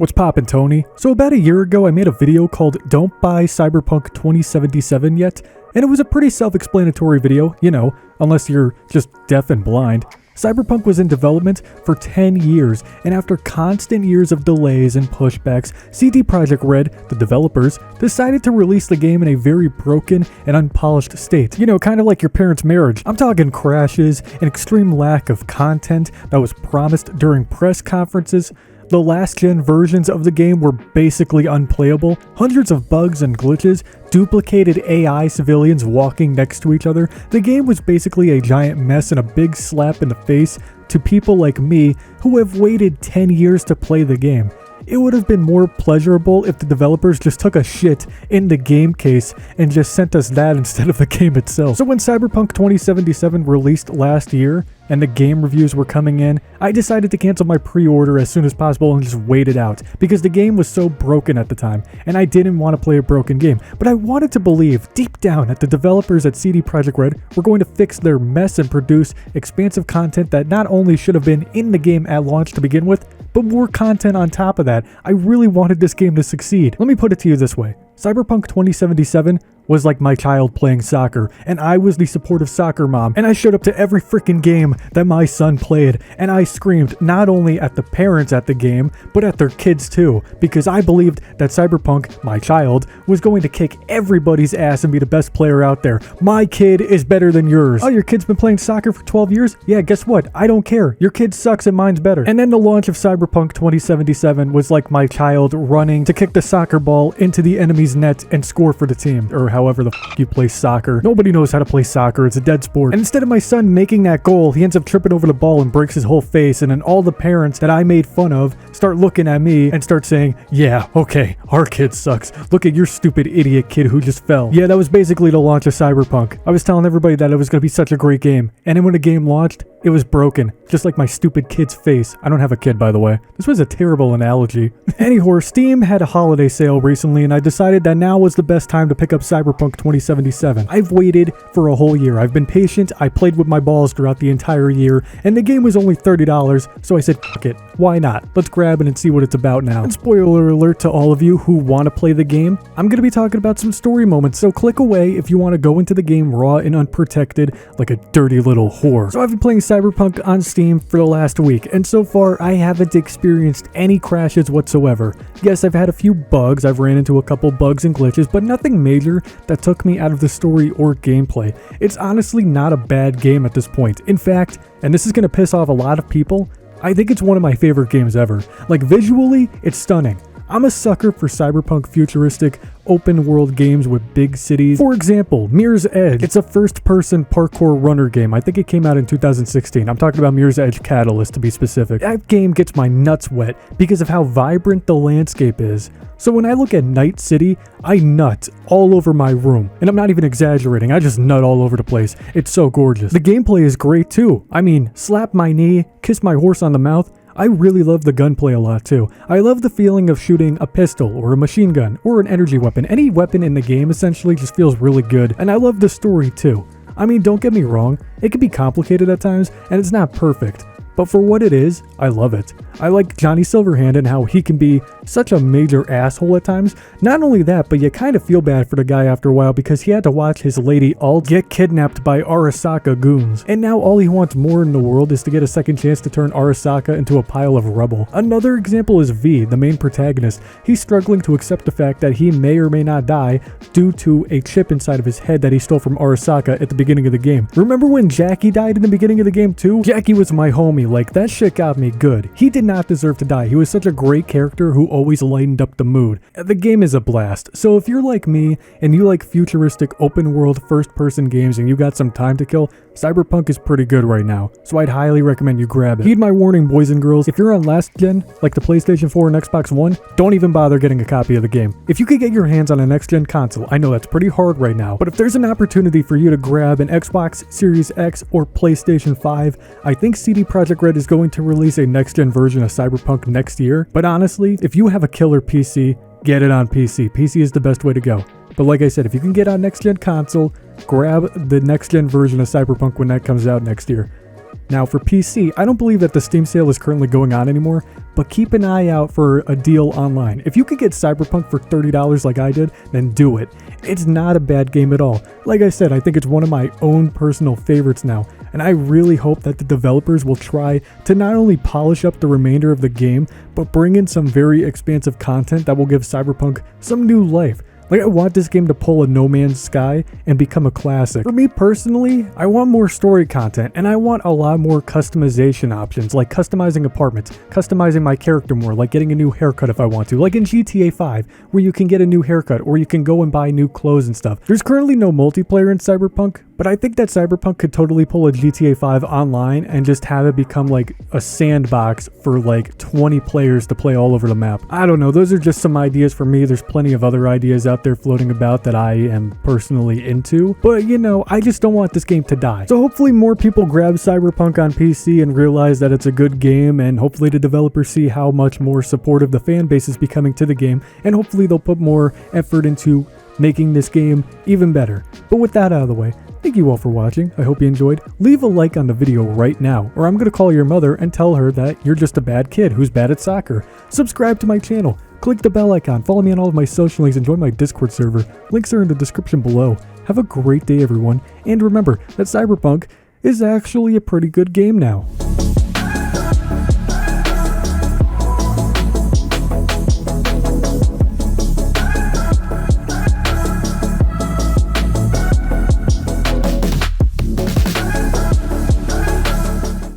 What's poppin', Tony? So about a year ago, I made a video called Don't Buy Cyberpunk 2077 Yet, and it was a pretty self-explanatory video, you know, unless you're just deaf and blind. Cyberpunk was in development for 10 years, and after constant years of delays and pushbacks, CD Projekt Red, the developers, decided to release the game in a very broken and unpolished state. You know, kind of like your parents' marriage. I'm talking crashes, an extreme lack of content that was promised during press conferences. The last-gen versions of the game were basically unplayable, hundreds of bugs and glitches, duplicated AI civilians walking next to each other. The game was basically a giant mess and a big slap in the face to people like me who have waited 10 years to play the game. It would have been more pleasurable if the developers just took a shit in the game case and just sent us that instead of the game itself. So when Cyberpunk 2077 released last year and the game reviews were coming in, I decided to cancel my pre-order as soon as possible and just wait it out because the game was so broken at the time and I didn't want to play a broken game. But I wanted to believe deep down that the developers at CD Projekt Red were going to fix their mess and produce expansive content that not only should have been in the game at launch to begin with, but more content on top of that. I really wanted this game to succeed. Let me put it to you this way. Cyberpunk 2077 was like my child playing soccer, and I was the supportive soccer mom, and I showed up to every freaking game that my son played, and I screamed not only at the parents at the game, but at their kids too, because I believed that Cyberpunk, my child, was going to kick everybody's ass and be the best player out there. My kid is better than yours. Oh, your kid's been playing soccer for 12 years? Yeah, guess what? I don't care. Your kid sucks and mine's better. And then the launch of Cyberpunk 2077 was like my child running to kick the soccer ball into the enemy's net and score for the team, or however the f you play soccer. Nobody knows how to play soccer. It's a dead sport. And instead of my son making that goal, he ends up tripping over the ball and breaks his whole face, and then all the parents that I made fun of start looking at me and start saying, yeah, okay, our kid sucks. Look at your stupid idiot kid who just fell. Yeah, that was basically the launch of Cyberpunk. I was telling everybody that it was going to be such a great game, and then when the game launched, it was broken, just like my stupid kid's face. I don't have a kid, by the way. This was a terrible analogy. Anyhow, Steam had a holiday sale recently, and I decided that now was the best time to pick up Cyberpunk 2077. I've waited for a whole year. I've been patient. I played with my balls throughout the entire year, and the game was only $30, so I said, fuck it. Why not? Let's grab it and see what it's about now. And spoiler alert to all of you who want to play the game, I'm going to be talking about some story moments, so click away if you want to go into the game raw and unprotected like a dirty little whore. So I've been playing Cyberpunk on Steam for the last week, and so far I haven't experienced any crashes whatsoever. Yes, I've had a few bugs, I've ran into a couple bugs and glitches, but nothing major that took me out of the story or gameplay. It's honestly not a bad game at this point. In fact, and this is going to piss off a lot of people, I think it's one of my favorite games ever. Like visually, it's stunning. I'm a sucker for cyberpunk futuristic open world games with big cities. For example, Mirror's Edge. It's a first-person parkour runner game. I think it came out in 2016. I'm talking about Mirror's Edge Catalyst to be specific. That game gets my nuts wet because of how vibrant the landscape is. So when I look at Night City, I nut all over my room. And I'm not even exaggerating, I just nut all over the place. It's so gorgeous. The gameplay is great too. I mean, slap my knee, kiss my horse on the mouth. I really love the gunplay a lot too. I love the feeling of shooting a pistol or a machine gun or an energy weapon. Any weapon in the game essentially just feels really good, and I love the story too. I mean, don't get me wrong, it can be complicated at times and it's not perfect, but for what it is, I love it. I like Johnny Silverhand and how he can be such a major asshole at times. Not only that, but you kind of feel bad for the guy after a while because he had to watch his lady Alt get kidnapped by Arasaka goons. And now all he wants more in the world is to get a second chance to turn Arasaka into a pile of rubble. Another example is V, the main protagonist. He's struggling to accept the fact that he may or may not die due to a chip inside of his head that he stole from Arasaka at the beginning of the game. Remember when Jackie died in the beginning of the game too? Jackie was my homie, like that shit got me good. He did not deserve to die. He was such a great character who always lightened up the mood. The game is a blast. So if you're like me and you like futuristic open world first person games and you got some time to kill, Cyberpunk is pretty good right now. So I'd highly recommend you grab it. Heed my warning, boys and girls. If you're on last gen, like the PlayStation 4 and Xbox One, don't even bother getting a copy of the game. If you could get your hands on a next gen console, I know that's pretty hard right now, but if there's an opportunity for you to grab an Xbox Series X or PlayStation 5, I think CD Projekt Red is going to release a next gen version of Cyberpunk next year. But honestly, if you have a killer PC, get it on PC. PC is the best way to go. But like I said, if you can get on next gen console, grab the next gen version of Cyberpunk when that comes out next year. Now for PC, I don't believe that the Steam sale is currently going on anymore, but keep an eye out for a deal online. If you could get Cyberpunk for $30 like I did, then do it. It's not a bad game at all. Like I said, I think it's one of my own personal favorites now, and I really hope that the developers will try to not only polish up the remainder of the game, but bring in some very expansive content that will give Cyberpunk some new life. Like, I want this game to pull a No Man's Sky and become a classic. For me personally, I want more story content, and I want a lot more customization options, like customizing apartments, customizing my character more, like getting a new haircut if I want to, like in GTA 5, where you can get a new haircut, or you can go and buy new clothes and stuff. There's currently no multiplayer in Cyberpunk, but I think that Cyberpunk could totally pull a GTA 5 online and just have it become like a sandbox for like 20 players to play all over the map. I don't know, those are just some ideas for me. There's plenty of other ideas out there floating about that I am personally into, but you know, I just don't want this game to die. So hopefully more people grab Cyberpunk on PC and realize that it's a good game, and hopefully the developers see how much more supportive the fan base is becoming to the game, and hopefully they'll put more effort into making this game even better. But with that out of the way, thank you all for watching. I hope you enjoyed. Leave a like on the video right now, or I'm going to call your mother and tell her that you're just a bad kid who's bad at soccer. Subscribe to my channel. Click the bell icon. Follow me on all of my social links and join my Discord server. Links are in the description below. Have a great day, everyone. And remember that Cyberpunk is actually a pretty good game now.